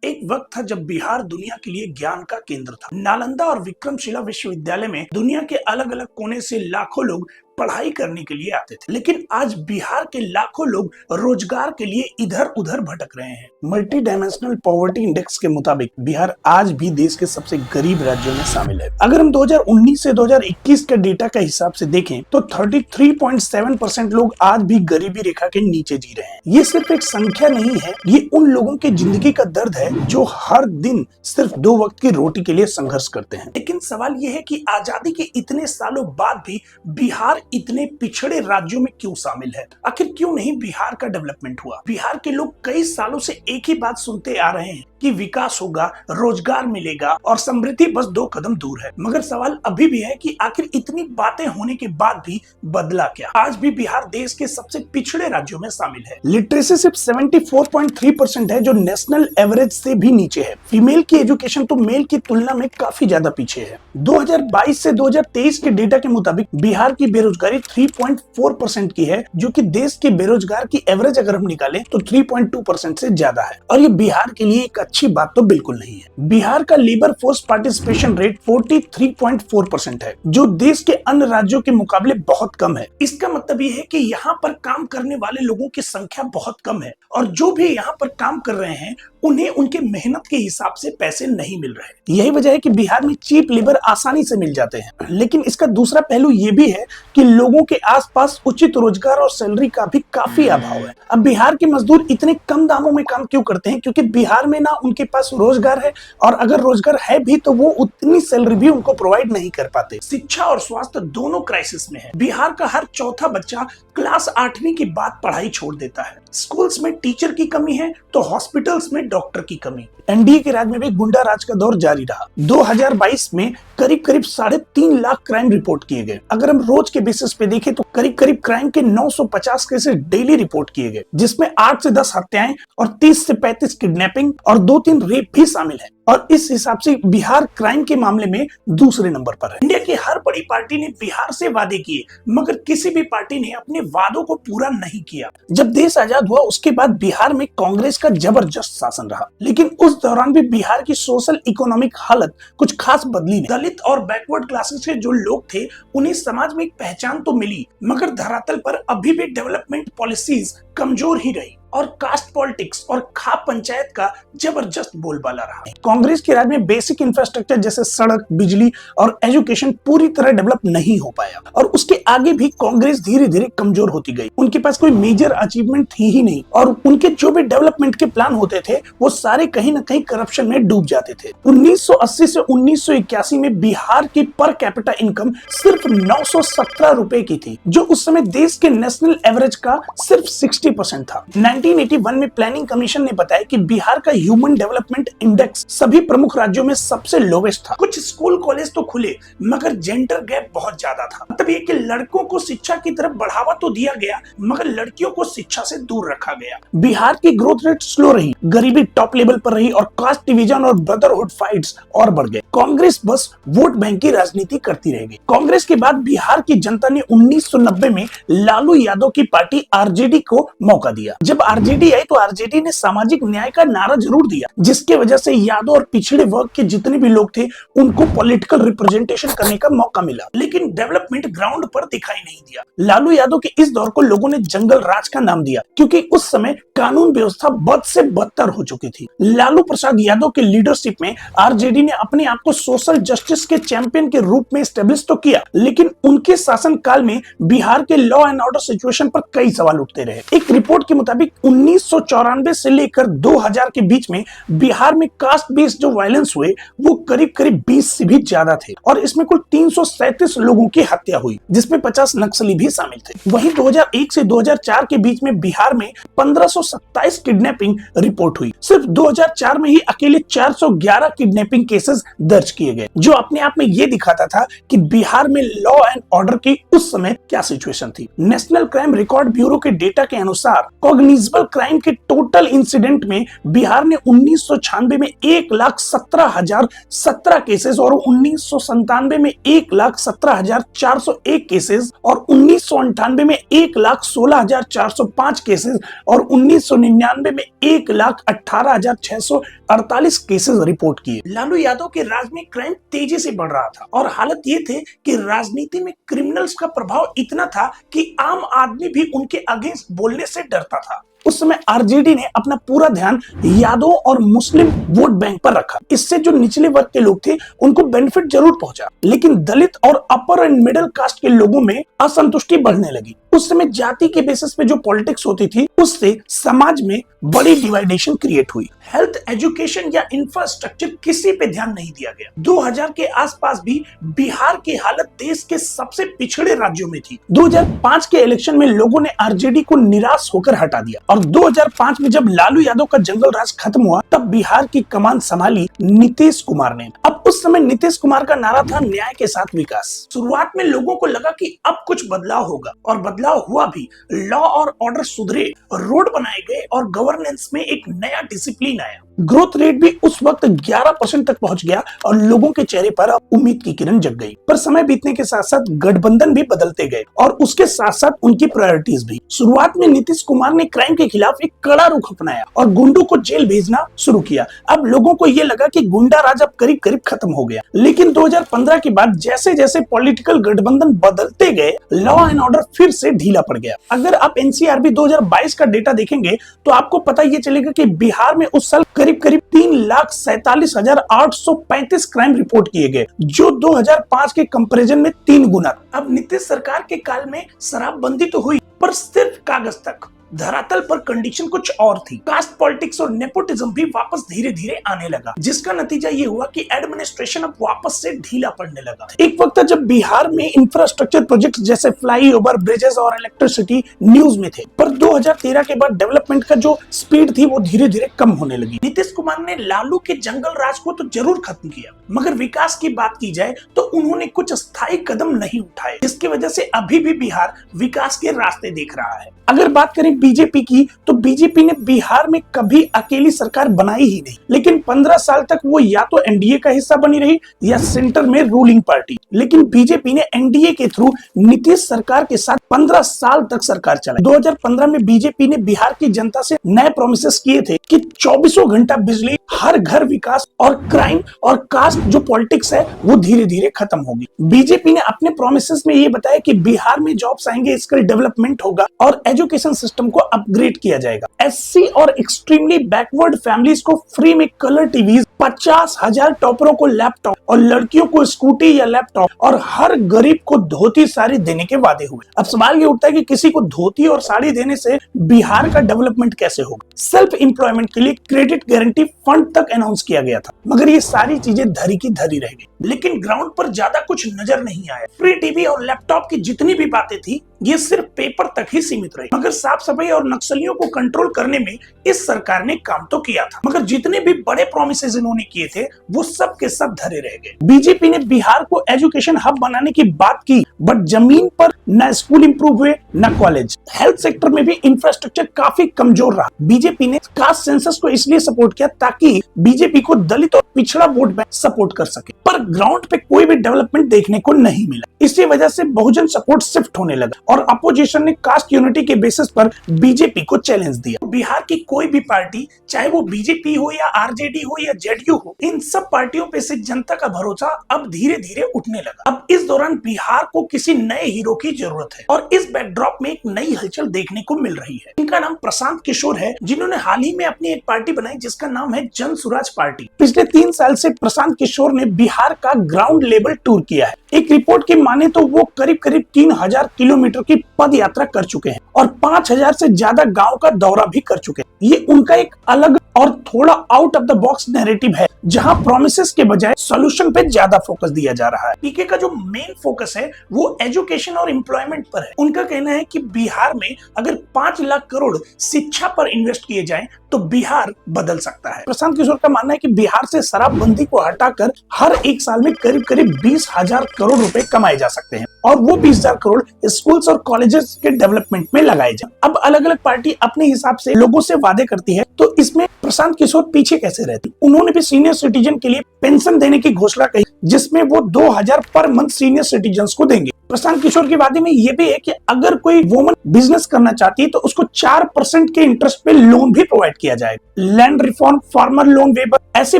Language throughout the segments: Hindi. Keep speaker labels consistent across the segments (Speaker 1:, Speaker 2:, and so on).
Speaker 1: एक वक्त था जब बिहार दुनिया के लिए ज्ञान का केंद्र था। नालंदा और विक्रमशिला विश्वविद्यालय में दुनिया के अलग अलग कोने से लाखों लोग पढ़ाई करने के लिए आते थे। लेकिन आज बिहार के लाखों लोग रोजगार के लिए इधर उधर भटक रहे हैं। मल्टी डायमेंशनल पॉवर्टी इंडेक्स के मुताबिक बिहार आज भी देश के सबसे गरीब राज्यों में शामिल है। अगर हम 2019 से 2021 के डेटा के हिसाब से देखें तो 33.7% लोग आज भी गरीबी रेखा के नीचे जी रहे हैं। ये सिर्फ एक संख्या नहीं है, ये उन लोगों की जिंदगी का दर्द है जो हर दिन सिर्फ 2 वक्त की रोटी के लिए संघर्ष करते हैं। लेकिन सवाल ये है कि आजादी के इतने सालों बाद भी बिहार इतने पिछड़े राज्यों में क्यों शामिल है? आखिर क्यों नहीं बिहार का डेवलपमेंट हुआ? बिहार के लोग कई सालों से एक ही बात सुनते आ रहे हैं कि विकास होगा, रोजगार मिलेगा और समृद्धि बस 2 कदम दूर है। मगर सवाल अभी भी है कि आखिर इतनी बातें होने के बाद भी बदला क्या? आज भी बिहार देश के सबसे पिछड़े राज्यों में शामिल है। लिटरेसी सिर्फ 74.3% है, जो नेशनल एवरेज से भी नीचे है। फीमेल की एजुकेशन तो मेल की तुलना में काफी ज्यादा पीछे है। 2022 से 2023 के डेटा के मुताबिक बिहार की बेरोजगारी 3.4% की है, जो कि देश के बेरोजगार की एवरेज अगर हम निकालें तो 3.2% से ज्यादा है। और ये बिहार के लिए एक अच्छी बात तो बिल्कुल नहीं है। बिहार का लेबर फोर्स पार्टिसिपेशन रेट 43.4% है, जो देश के अन्य राज्यों के मुकाबले बहुत कम है। इसका मतलब ये है कि यहाँ पर काम करने वाले लोगों की संख्या बहुत कम है और जो भी यहाँ पर काम कर रहे हैं उन्हें उनके मेहनत के हिसाब से पैसे नहीं मिल रहे। यही वजह है कि बिहार में चीप लेबर आसानी से मिल जाते हैं। लेकिन इसका दूसरा पहलू ये भी है कि लोगों के आसपास उचित रोजगार और सैलरी का भी काफी अभाव है। अब बिहार के मजदूर इतने कम दामों में काम क्यों करते हैं? क्योंकि बिहार में ना उनके पास रोजगार है, और अगर रोजगार है भी तो वो उतनी सैलरी भी उनको प्रोवाइड नहीं कर पाते। शिक्षा और स्वास्थ्य दोनों क्राइसिस में है। बिहार का हर चौथा बच्चा क्लास 8वीं के बाद पढ़ाई छोड़ देता है। स्कूल्स में टीचर की कमी है तो हॉस्पिटल्स में डॉक्टर की कमी। एनडीए के राज में भी गुंडा राज का दौर जारी रहा। 2022 में करीब 3.5 लाख क्राइम रिपोर्ट किए गए। अगर हम रोज के बेसिस पे देखें तो करीब क्राइम के 950 केसेस डेली रिपोर्ट किए गए, जिसमें 8 से 10 हत्याएं और 30 से 35 किडनैपिंग और 2-3 रेप भी शामिल है। और इस हिसाब से बिहार क्राइम के मामले में दूसरे नंबर पर है। इंडिया की हर बड़ी पार्टी ने बिहार से वादे किए, मगर किसी भी पार्टी ने अपने वादों को पूरा नहीं किया। जब देश आजाद हुआ उसके बाद बिहार में कांग्रेस का जबरदस्त शासन रहा, लेकिन उस दौरान भी बिहार की सोशल इकोनॉमिक हालत कुछ खास बदली नहीं। दलित और बैकवर्ड क्लासेस के जो लोग थे उन्हें समाज में एक पहचान तो मिली, मगर धरातल पर अभी भी डेवलपमेंट पॉलिसीज कमजोर ही रही और कास्ट पॉलिटिक्स और खाप पंचायत का जबरदस्त बोलबाला रहा। कांग्रेस के राज में बेसिक इंफ्रास्ट्रक्चर जैसे सड़क, बिजली और एजुकेशन पूरी तरह डेवलप नहीं हो पाया, और उसके आगे भी कांग्रेस धीरे धीरे कमजोर होती गई। उनके पास कोई मेजर अचीवमेंट थी ही नहीं, और उनके जो भी डेवलपमेंट के प्लान होते थे वो सारे कहीं ना कहीं करप्शन में डूब जाते थे। 1980 से 1981 में बिहार की पर कैपिटा इनकम सिर्फ 917 रुपए की थी, जो उस समय देश के नेशनल एवरेज का सिर्फ 60% था। 1981 में प्लानिंग कमीशन ने बताया कि बिहार का ह्यूमन डेवलपमेंट इंडेक्स सभी प्रमुख राज्यों में सबसे लोवेस्ट था। कुछ स्कूल कॉलेज तो खुले, मगर जेंडर गैप बहुत ज्यादा था। मतलब ये कि लड़कों को शिक्षा की तरफ बढ़ावा तो दिया गया, मगर लड़कियों को शिक्षा से दूर रखा गया। बिहार की ग्रोथ रेट स्लो रही, गरीबी टॉप लेवल पर रही और कास्ट डिवीजन और ब्रदरहुड फाइट्स और बढ़ गए। कांग्रेस बस वोट बैंक की राजनीति करती रह गई। कांग्रेस के बाद बिहार की जनता ने 1990 में लालू यादव की पार्टी आरजेडी को मौका दिया। जब आरजेडी आई तो आरजेडी ने सामाजिक न्याय का नारा जरूर दिया, जिसके वजह से यादव और पिछड़े वर्ग के जितने भी लोग थे उनको पॉलिटिकल रिप्रेजेंटेशन करने का मौका मिला, लेकिन डेवलपमेंट ग्राउंड पर दिखाई नहीं दिया। लालू यादव के इस दौर को लोगों ने जंगल राज का नाम दिया, क्योंकि उस समय कानून व्यवस्था बद से बदतर हो चुकी थी। लालू प्रसाद यादव के लीडरशिप में आरजेडी ने अपने आप को सोशल जस्टिस के चैंपियन के रूप में स्टेब्लिश तो किया, लेकिन उनके शासन काल में बिहार के लॉ एंड ऑर्डर सिचुएशन पर कई सवाल उठते रहे। एक रिपोर्ट के मुताबिक 1994 से लेकर 2000 के बीच में बिहार में कास्ट बेस्ड जो वायलेंस हुए वो करीब 20 से भी ज्यादा थे, और इसमें कुल 337 लोगों की हत्या हुई, जिसमें 50 नक्सली भी शामिल थे। वहीं 2001 से 2004 के बीच में बिहार में 1527 किडनैपिंग रिपोर्ट हुई। सिर्फ 2004 में ही अकेले 411 किडनैपिंग केसेस दर्ज किए गए, जो अपने आप में ये दिखाता था कि बिहार में लॉ एंड ऑर्डर की उस समय क्या सिचुएशन थी। नेशनल क्राइम रिकॉर्ड ब्यूरो के डेटा के अनुसार कॉग्निजेबल क्राइम के टोटल इंसिडेंट में बिहार ने 1996 में 1,17,017 केसेस और 1997 में 1,17,401 केसेस और 1998 में 1,16,405 केसेस और 1999 में 1,18,600 48 केसेस रिपोर्ट किए। लालू यादव के राज में क्राइम तेजी से बढ़ रहा था और हालत ये थे कि राजनीति में क्रिमिनल्स का प्रभाव इतना था कि आम आदमी भी उनके अगेंस्ट बोलने से डरता था। उस समय आरजेडी ने अपना पूरा ध्यान यादव और मुस्लिम वोट बैंक पर रखा। इससे जो निचले वर्ग के लोग थे उनको बेनिफिट जरूर पहुंचा, लेकिन दलित और अपर एंड मिडिल कास्ट के लोगों में असंतुष्टि बढ़ने लगी। उस समय जाति के बेसिस पे जो पॉलिटिक्स होती थी उससे समाज में बड़ी डिवाइडेशन क्रिएट हुई। हेल्थ, एजुकेशन या इंफ्रास्ट्रक्चर किसी पे ध्यान नहीं दिया गया। 2000 के आसपास भी बिहार की हालत देश के सबसे पिछड़े राज्यों में थी। 2005 के इलेक्शन में लोगों ने आरजेडी को निराश होकर हटा दिया और 2005 में जब लालू यादव का जंगल राज खत्म हुआ तब बिहार की कमान संभाली नीतीश कुमार ने। अब उस समय नीतीश कुमार का नारा था न्याय के साथ विकास। शुरुआत में लोगों को लगा कि अब कुछ बदलाव होगा और बदलाव हुआ भी। लॉ और ऑर्डर सुधरे, रोड बनाए गए और गवर्नेंस में एक नया डिसिप्लिन आया। ग्रोथ रेट भी उस वक्त 11% तक पहुंच गया और लोगों के चेहरे पर अब उम्मीद की किरण जग गई। पर समय बीतने के साथ साथ गठबंधन भी बदलते गए और उसके साथ साथ उनकी प्रायोरिटीज भी। शुरुआत में नीतीश कुमार ने क्राइम के खिलाफ एक कड़ा रुख अपनाया और गुंडों को जेल भेजना शुरू किया। अब लोगों को ये लगा कि गुंडा राज अब करीब करीब खत्म हो गया। लेकिन 2015 के बाद जैसे जैसे पॉलिटिकल गठबंधन बदलते गए, लॉ एंड ऑर्डर फिर से ढीला पड़ गया। अगर आप एनसीआरबी 2022 का डेटा देखेंगे तो आपको पता ये चलेगा कि बिहार में उस साल करीब 3,47,835 क्राइम रिपोर्ट किए गए, जो 2005 के कंपैरिजन में 3 गुना। अब नीतीश सरकार के काल में शराबबंदी तो हुई पर सिर्फ कागज तक। धरातल पर कंडीशन कुछ और थी। कास्ट पॉलिटिक्स और नेपोटिज्म भी वापस धीरे धीरे आने लगा, जिसका नतीजा ये हुआ कि एडमिनिस्ट्रेशन अब वापस से ढीला पड़ने लगा। एक वक्त था जब बिहार में इंफ्रास्ट्रक्चर प्रोजेक्ट्स जैसे फ्लाईओवर, ब्रिजेस और इलेक्ट्रिसिटी न्यूज में थे, पर 2013 के बाद डेवलपमेंट का जो स्पीड थी वो धीरे धीरे कम होने लगी। नीतीश कुमार ने लालू के जंगल राज को तो जरूर खत्म किया, मगर विकास की बात की जाए तो उन्होंने कुछ स्थायी कदम नहीं उठाए, जिसकी वजह से अभी भी बिहार विकास के रास्ते देख रहा है। अगर बात करें बीजेपी की तो बीजेपी ने बिहार में कभी अकेली सरकार बनाई ही नहीं, लेकिन 15 साल तक वो या तो एनडीए का हिस्सा बनी रही या सेंटर में रूलिंग पार्टी। लेकिन बीजेपी ने एनडीए के थ्रू नीतीश सरकार के साथ 15 साल तक सरकार चलाई। 2015 में बीजेपी ने बिहार की जनता से नए प्रोमिसेस किए थे कि 24 घंटा बिजली, हर घर विकास और क्राइम और कास्ट जो पॉलिटिक्स है वो धीरे धीरे खत्म होगी। बीजेपी ने अपने प्रोमिसेस में ये बताया कि बिहार में जॉब्स आएंगे, स्किल डेवलपमेंट होगा और एजुकेशन सिस्टम को अपग्रेड किया जाएगा। एससी और एक्सट्रीमली बैकवर्ड फैमिलीज को फ्री में कलर टीवीज, 50,000 टॉपरों को लैपटॉप और लड़कियों को स्कूटी या लैपटॉप और हर गरीब को धोती साड़ी देने के वादे हुए। अब सवाल ये उठता है कि किसी को धोती और साड़ी देने से बिहार का डेवलपमेंट कैसे होगा। सेल्फ एम्प्लॉयमेंट के लिए क्रेडिट गारंटी फंड तक अनाउंस किया गया था, मगर ये सारी चीजें धरी की धरी रह गई। लेकिन ग्राउंड पर ज्यादा कुछ नजर नहीं आया। फ्री टीवी और लैपटॉप की जितनी भी बातें थी ये सिर्फ पेपर तक ही सीमित रही। मगर साफ सफाई और नक्सलियों को कंट्रोल करने में इस सरकार ने काम तो किया था, मगर जितने भी बड़े प्रोमिसेस इन्होंने किए थे वो सब के सब धरे रह गए। बीजेपी ने बिहार को एजुकेशन हब बनाने की बात की, बट जमीन पर न स्कूल इंप्रूव हुए न कॉलेज। हेल्थ सेक्टर में भी इंफ्रास्ट्रक्चर काफी कमजोर रहा। बीजेपी ने कास्ट सेंसस को इसलिए सपोर्ट किया ताकि बीजेपी को दलित और पिछड़ा वोट बैंक सपोर्ट कर सके, पर ग्राउंड पे कोई भी डेवलपमेंट देखने को नहीं मिला। इसी वजह से बहुजन सपोर्ट शिफ्ट होने लगा और अपोजिशन ने कास्ट यूनिटी के बेसिस पर बीजेपी को चैलेंज दिया। बिहार की कोई भी पार्टी, चाहे वो बीजेपी हो या आरजेडी हो या जेडीयू हो, इन सब पार्टियों पे से जनता का भरोसा अब धीरे धीरे उठने लगा। अब इस दौरान बिहार को किसी नए हीरो की जरूरत है और इस बैकड्रॉप में एक नई हलचल देखने को मिल रही है। इनका नाम प्रशांत किशोर है, जिन्होंने हाल ही में अपनी एक पार्टी बनाई जिसका नाम है जन सुराज पार्टी। पिछले 3 साल से प्रशांत किशोर ने बिहार का ग्राउंड लेवल टूर किया है। एक रिपोर्ट की माने तो वो करीब करीब 3000 किलोमीटर की पद यात्रा कर चुके हैं और 5000 से ज्यादा गांव का दौरा भी कर चुके हैं। ये उनका एक अलग और थोड़ा out of the box narrative है, जहां प्रोमिसेस के बजाय सॉल्यूशन पे ज्यादा फोकस दिया जा रहा है। पीके का जो मेन फोकस है वो एजुकेशन और एम्प्लॉयमेंट पर है। उनका कहना है कि बिहार में अगर 5 लाख करोड़ शिक्षा पर इन्वेस्ट किए जाएं तो बिहार बदल सकता है। प्रशांत किशोर का मानना है कि बिहार से शराबबंदी को हटाकर हर एक साल में करीब करीब 20,000 करोड़ रुपए कमाए जा सकते हैं और वो 20,000 करोड़ स्कूल्स और कॉलेजेस के डेवलपमेंट में लगाए जाए। अब अलग अलग पार्टी अपने हिसाब से लोगों से वादे करती है, तो इसमें प्रशांत किशोर पीछे कैसे रहती। उन्होंने भी सीनियर सिटीजन के लिए पेंशन देने की घोषणा कही, जिसमें वो 2,000 पर मंथ सीनियर सिटीजन को देंगे। प्रशांत किशोर की वादे में ये भी है कि अगर कोई वुमन बिजनेस करना चाहती है तो उसको 4% के इंटरेस्ट पे लोन भी प्रोवाइड किया जाएगा। Land reform, farmer loan waiver, ऐसे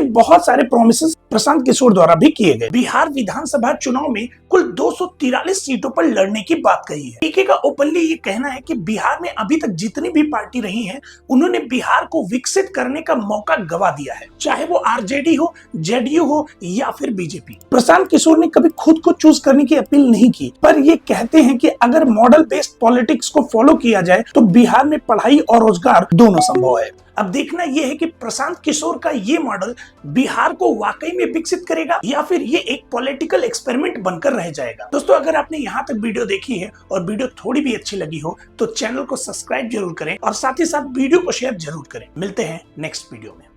Speaker 1: बहुत सारे प्रोमिसेस प्रशांत किशोर द्वारा भी किए गए। बिहार विधानसभा चुनाव में कुल 243 सीटों पर लड़ने की बात कही है। पीके का ओपनली ये कहना है कि बिहार में अभी तक जितनी भी पार्टी रही हैं, उन्होंने बिहार को विकसित करने का मौका गवा दिया है, चाहे वो आरजेडी हो, जेडीयू हो या फिर बीजेपी। प्रशांत किशोर ने कभी खुद को चूज करने की अपील नहीं की, पर ये कहते हैं कि अगर मॉडल बेस्ड पॉलिटिक्स को फॉलो किया जाए तो बिहार में पढ़ाई और रोजगार दोनों संभव है। अब देखना यह है कि प्रशांत किशोर का ये मॉडल बिहार को वाकई में विकसित करेगा या फिर ये एक पॉलिटिकल एक्सपेरिमेंट बनकर रह जाएगा। दोस्तों, अगर आपने यहाँ तक वीडियो देखी है और वीडियो थोड़ी भी अच्छी लगी हो तो चैनल को सब्सक्राइब जरूर करें और साथ ही साथ वीडियो को शेयर जरूर करें। मिलते हैं नेक्स्ट वीडियो में।